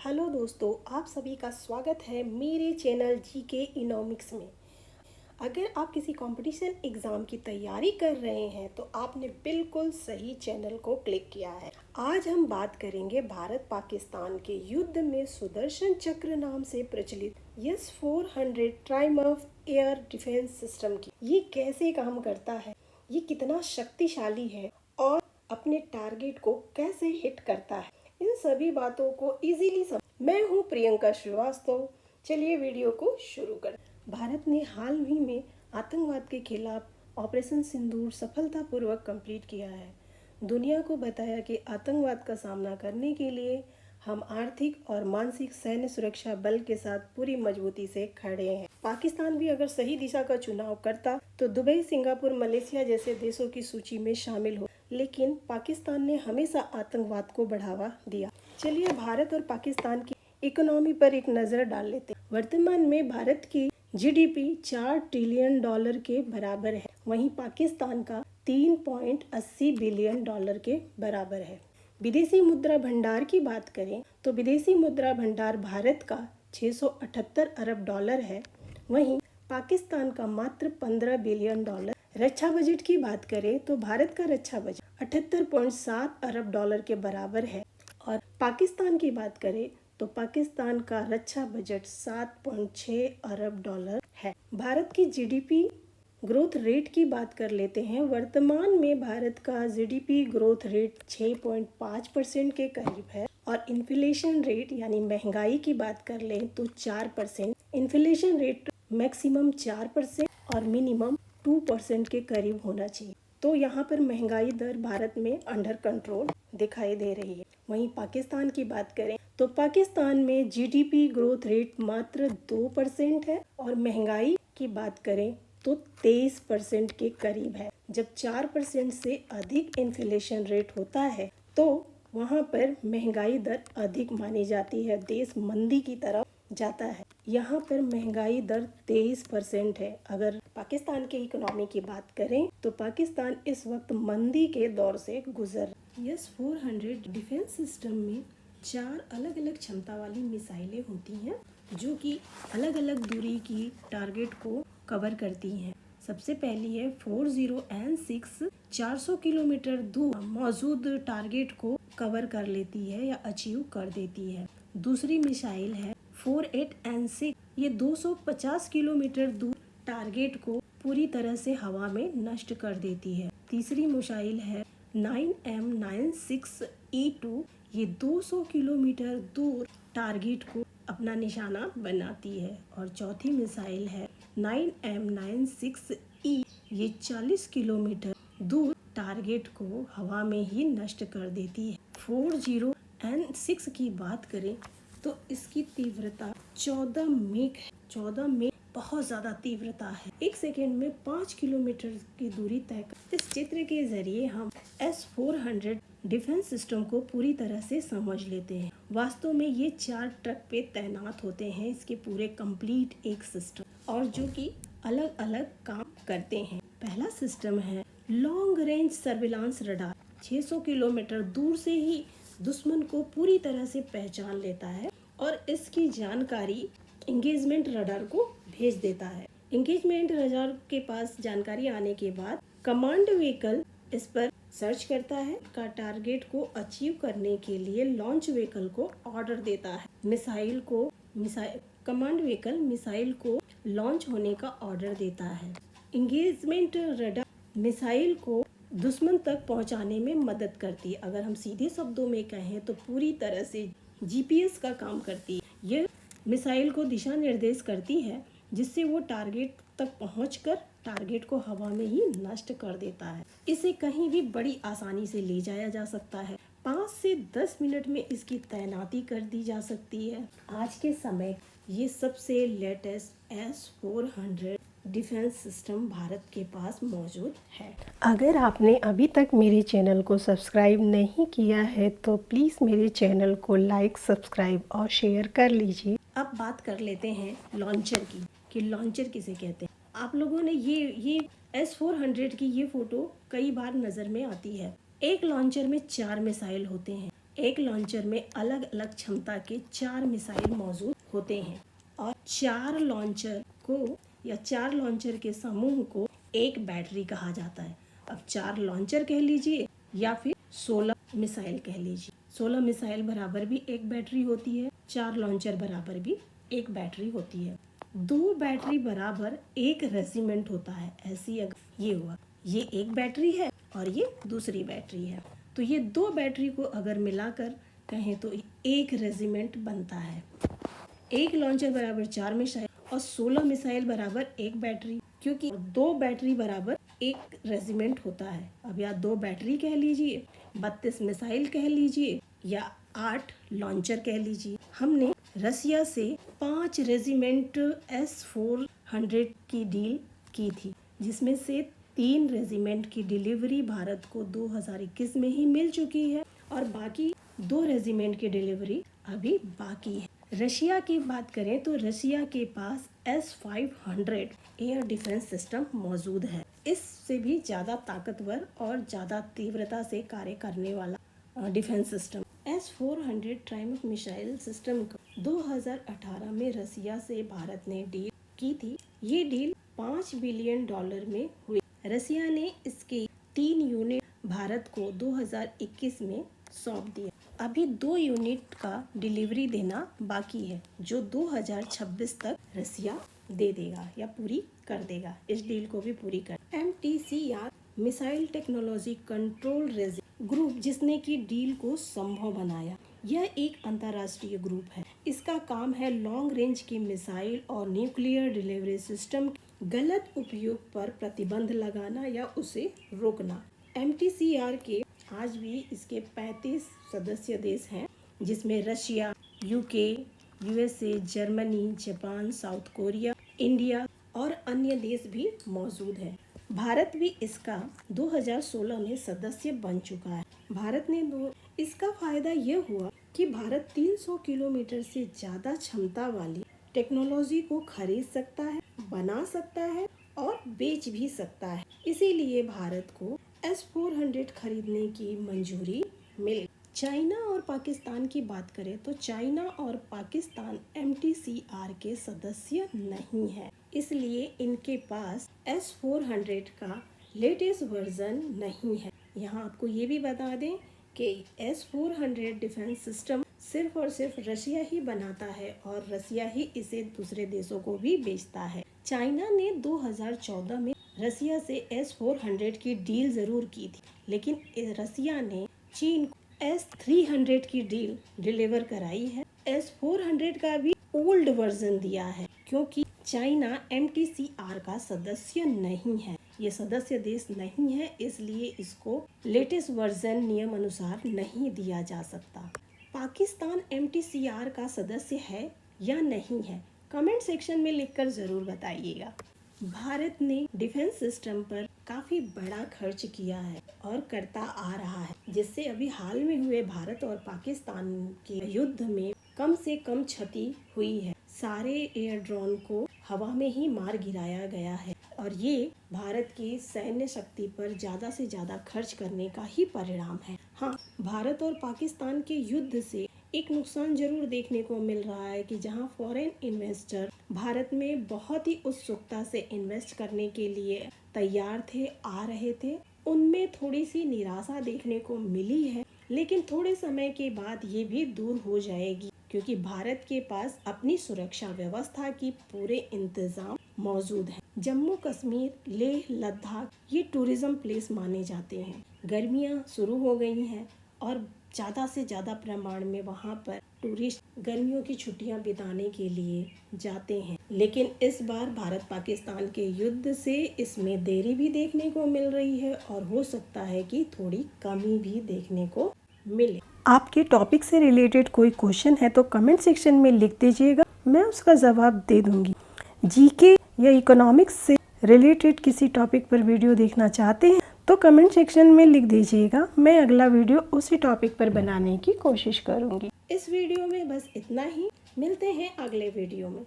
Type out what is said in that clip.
Hello दोस्तों, आप सभी का स्वागत है मेरे चैनल जीके इकोनॉमिक्स में। अगर आप किसी कंपटीशन एग्ज़ाम की तैयारी कर रहे हैं तो आपने बिल्कुल सही चैनल को क्लिक किया है। आज हम बात करेंगे भारत पाकिस्तान के युद्ध में सुदर्शन चक्र नाम से प्रचलित S-400 triumph air defence system की। ये कैसे काम करता है, ये कितना शक्तिशाली है और अपने टारगेट को कैसे हिट करता है, इन सभी बातों को इजीली मैं हूँ प्रियंका श्रीवास्तव। चलिए वीडियो को शुरू करें। भारत ने हाल ही में आतंकवाद के खिलाफ ऑपरेशन सिंदूर सफलतापूर्वक कंप्लीट किया है। दुनिया को बताया कि आतंकवाद का सामना करने के लिए हम आर्थिक और मानसिक सैन्य सुरक्षा बल के साथ पूरी मजबूती से खड़े हैं। पाकिस्तान भी अगर सही दिशा का चुनाव करता तो दुबई, सिंगापुर, मलेशिया जैसे देशों की सूची में शामिल हो, लेकिन पाकिस्तान ने हमेशा आतंकवाद को बढ़ावा दिया। चलिए भारत और पाकिस्तान की इकोनॉमी पर एक नज़र डाल लेते हैं। वर्तमान में भारत की जीडीपी $4 ट्रिलियन के बराबर है, वहीं पाकिस्तान का $3.80 बिलियन के बराबर है। विदेशी मुद्रा भंडार की बात करें तो विदेशी मुद्रा भंडार भारत का $678 अरब है, वहीं पाकिस्तान का मात्र $15 बिलियन। रक्षा बजट की बात करें तो भारत का रक्षा बजट $78.7 अरब के बराबर है और पाकिस्तान की बात करें तो पाकिस्तान का रक्षा बजट $7.6 अरब है। भारत की जीडीपी ग्रोथ रेट की बात कर लेते हैं। वर्तमान में भारत का जीडीपी ग्रोथ रेट 6.5% के करीब है और इन्फ्लेशन रेट यानी महंगाई की बात कर लें तो 4%। इन्फ्लेशन रेट मैक्सिमम 4% और मिनिमम 2% के करीब होना चाहिए। तो यहाँ पर महंगाई दर भारत में अंडर कंट्रोल दिखाई दे रही है। वहीं पाकिस्तान की बात करें तो पाकिस्तान में जीडीपी ग्रोथ रेट मात्र 2% है और महंगाई की बात करें तो 23% के करीब है। जब 4% से अधिक इन्फ्लेशन रेट होता है तो वहाँ पर महंगाई दर अधिक मानी जाती है, देश मंदी की तरफ जाता है। यहाँ पर महंगाई दर 23% है। अगर पाकिस्तान के इकोनॉमी की बात करें तो पाकिस्तान इस वक्त मंदी के दौर से गुजर। S-400 डिफेंस सिस्टम में 4 अलग अलग क्षमता वाली मिसाइलें होती हैं जो कि अलग अलग दूरी की टारगेट को कवर करती हैं। सबसे पहली है 40N6, 400 किलोमीटर दूर मौजूद टारगेट को कवर कर लेती है या अचीव कर देती है। दूसरी मिसाइल है 48N6, ये 250 किलोमीटर दूर टारगेट को पूरी तरह से हवा में नष्ट कर देती है। तीसरी मिसाइल है 9M96E2, ये 200 किलोमीटर दूर टारगेट को अपना निशाना बनाती है। और चौथी मिसाइल है 9M96E, ये 40 किलोमीटर दूर टारगेट को हवा में ही नष्ट कर देती है। 40N6 की बात करें तो इसकी तीव्रता 14 मेक है। 14 मेक बहुत ज़्यादा तीव्रता है, 1 सेकेंड में 5 किलोमीटर की दूरी तय कर। इस चित्र के जरिए हम S-400 डिफेंस सिस्टम को पूरी तरह से समझ लेते हैं। वास्तव में ये 4 ट्रक पे तैनात होते हैं, इसके पूरे कंप्लीट एक सिस्टम, और जो कि अलग अलग काम करते हैं। पहला सिस्टम है long range surveillance radar, 600 kilometre दूर से ही दुश्मन को पूरी तरह से पहचान लेता है और इसकी जानकारी एंगेजमेंट रडार को भेज देता है। एंगेजमेंट रडार के पास जानकारी आने के बाद कमांड व्हीकल इस पर सर्च करता है का टारगेट को अचीव करने के लिए लॉन्च व्हीकल को ऑर्डर देता है। कमांड व्हीकल मिसाइल को लॉन्च होने का ऑर्डर देता है। एंगेजमेंट रडार मिसाइल को दुश्मन तक पहुंचाने में मदद करती है। अगर हम सीधे शब्दों में कहें तो पूरी तरह से जीपीएस का काम करती है। यह मिसाइल को दिशा निर्देश करती है जिससे वो टारगेट तक पहुंचकर टारगेट को हवा में ही नष्ट कर देता है। इसे कहीं भी बड़ी आसानी से ले जाया जा सकता है। 5 से 10 मिनट में इसकी तैनाती कर दी जा सकती है। आज के समय ये सबसे latest S-400 defence system Bharat के पास मौजूद है। अगर आपने अभी तक मेरे चैनल को सब्सक्राइब नहीं किया है तो प्लीज़ मेरे चैनल को लाइक, सब्सक्राइब और शेयर कर लीजिए। अब बात कर लेते हैं लॉन्चर की कि लॉन्चर किसे कहते हैं। आप लोगों ने ये S-400 की ये फ़ोटो कई बार नज़र में आती है। एक लॉन्चर में 4 मिसाइल होते हैं। एक लॉन्चर में अलग अलग क्षमता के 4 मिसाइल मौजूद होते हैं और 4 लॉन्चर के समूह को एक बैटरी कहा जाता है। अब 4 लॉन्चर कह लीजिए या फिर 16 मिसाइल कह लीजिए। 16 मिसाइल बराबर भी एक बैटरी होती है, 4 लॉन्चर बराबर भी एक बैटरी होती है। 2 बैटरी बराबर एक रेजिमेंट होता है। ऐसी अगर ये हुआ, ये एक बैटरी है और ये दूसरी बैटरी है, तो ये 2 बैटरी को अगर मिलाकर कहें तो एक रेजिमेंट बनता है। एक लॉन्चर बराबर 4 मिसाइल और 16 मिसाइल बराबर एक बैटरी, क्योंकि 2 बैटरी बराबर एक रेजिमेंट होता है। अब या 2 बैटरी कह लीजिए, 32 मिसाइल कह लीजिए या 8 लॉन्चर कह लीजिए। हमने रसिया से 5 रेजिमेंट S-400 की डील की थी, जिसमें से 3 रेजिमेंट की डिलीवरी भारत को 2021 में ही मिल चुकी है और बाकी 2 रेजिमेंट की डिलीवरी अभी बाकी है। रशिया की बात करें तो रशिया के पास S-500 एयर डिफेंस सिस्टम मौजूद है। इससे भी ज़्यादा ताकतवर और ज़्यादा तीव्रता से कार्य करने वाला defence system S-400 triumph missile system को 2018 में रसिया से भारत ने डील की थी। ये डील $5 बिलियन में हुई। रसिया ने इसके 3 यूनिट भारत को 2021 में सौंप दिया। अभी 2 यूनिट का डिलीवरी देना बाकी है, जो 2026 तक रसिया दे देगा या पूरी कर देगा। इस डील को भी पूरी कर MTCR missile technology control group, जिसने की डील को संभव बनाया। यह एक अंतर्राष्ट्रीय ग्रुप है। इसका काम है लॉन्ग रेंज के मिसाइल और न्यूक्लियर डिलीवरी सिस्टम के गलत उपयोग पर प्रतिबंध लगाना या उसे रोकना। MTCR के आज भी इसके 35 सदस्य देश हैं, जिसमें Russia, UK, USA, Germany, Japan, south Korea, India और अन्य देश भी मौजूद हैं। भारत भी इसका 2016 में सदस्य बन चुका है। भारत ने इसका फायदा यह हुआ कि भारत 300 किलोमीटर से ज़्यादा क्षमता वाली टेक्नोलॉजी को खरीद सकता है, बना सकता है और बेच भी सकता है। इसीलिए भारत को S-400 खरीदने की मंजूरी मिली। चाइना और पाकिस्तान की बात करें तो चाइना और पाकिस्तान MTCR के सदस्य नहीं है, इसलिए इनके पास S-400 का लेटेस्ट वर्जन नहीं है। यहाँ आपको ये भी बता दें कि S-400 डिफेंस सिस्टम सिर्फ और सिर्फ रशिया ही बनाता है और रशिया ही इसे दूसरे देशों को भी बेचता है। चाइना ने 2014 में रशिया से S-400 की डील जरूर की थी, लेकिन रशिया ने चीन को S-300 की डील डिलीवर कराई है। S-400 का भी ओल्ड वर्जन दिया है, क्योंकि चाइना MTCR का सदस्य नहीं है। ये सदस्य देश नहीं है, इसलिए इसको लेटेस्ट वर्जन नियम अनुसार नहीं दिया जा सकता। पाकिस्तान MTCR का सदस्य है या नहीं है, कमेंट सेक्शन में लिखकर जरूर बताइएगा। भारत ने डिफेंस सिस्टम पर काफी बड़ा खर्च किया है और करता आ रहा है, जिससे अभी हाल में हुए भारत और पाकिस्तान के युद्ध में कम से कम क्षति हुई है। सारे एयर ड्रोन को हवा में ही मार गिराया गया है और ये भारत की सैन्य शक्ति पर ज्यादा से ज्यादा खर्च करने का ही परिणाम है। हाँ, भारत और पाकिस्तान के युद्ध से एक नुकसान जरूर देखने को मिल रहा है कि जहां फॉरेन इन्वेस्टर भारत में बहुत ही उत्सुकता से इन्वेस्ट करने के लिए तैयार थे, आ रहे थे, उनमें थोड़ी सी निराशा देखने को मिली है, लेकिन थोड़े समय के बाद ये भी दूर हो जाएगी, क्योंकि भारत के पास अपनी सुरक्षा व्यवस्था की पूरे इंतजाम मौजूद है। जम्मू कश्मीर, लेह, लद्दाख ये टूरिज्म प्लेस माने जाते हैं। गर्मियां शुरू हो गई हैं और ज़्यादा से ज़्यादा प्रमाण में वहाँ पर टूरिस्ट गर्मियों की छुट्टियाँ बिताने के लिए जाते हैं, लेकिन इस बार भारत पाकिस्तान के युद्ध से इसमें देरी भी देखने को मिल रही है और हो सकता है कि थोड़ी कमी भी देखने को मिले। आपके टॉपिक से रिलेटेड कोई क्वेश्चन है तो कमेंट सेक्शन में लिख दीजिएगा, मैं उसका जवाब दे दूंगी। जीके या इकोनॉमिक्स से रिलेटेड किसी टॉपिक पर वीडियो देखना चाहते हैं तो कमेंट सेक्शन में लिख दीजिएगा, मैं अगला वीडियो उसी टॉपिक पर बनाने की कोशिश करूंगी। इस वीडियो में बस इतना ही, मिलते हैं अगले वीडियो में।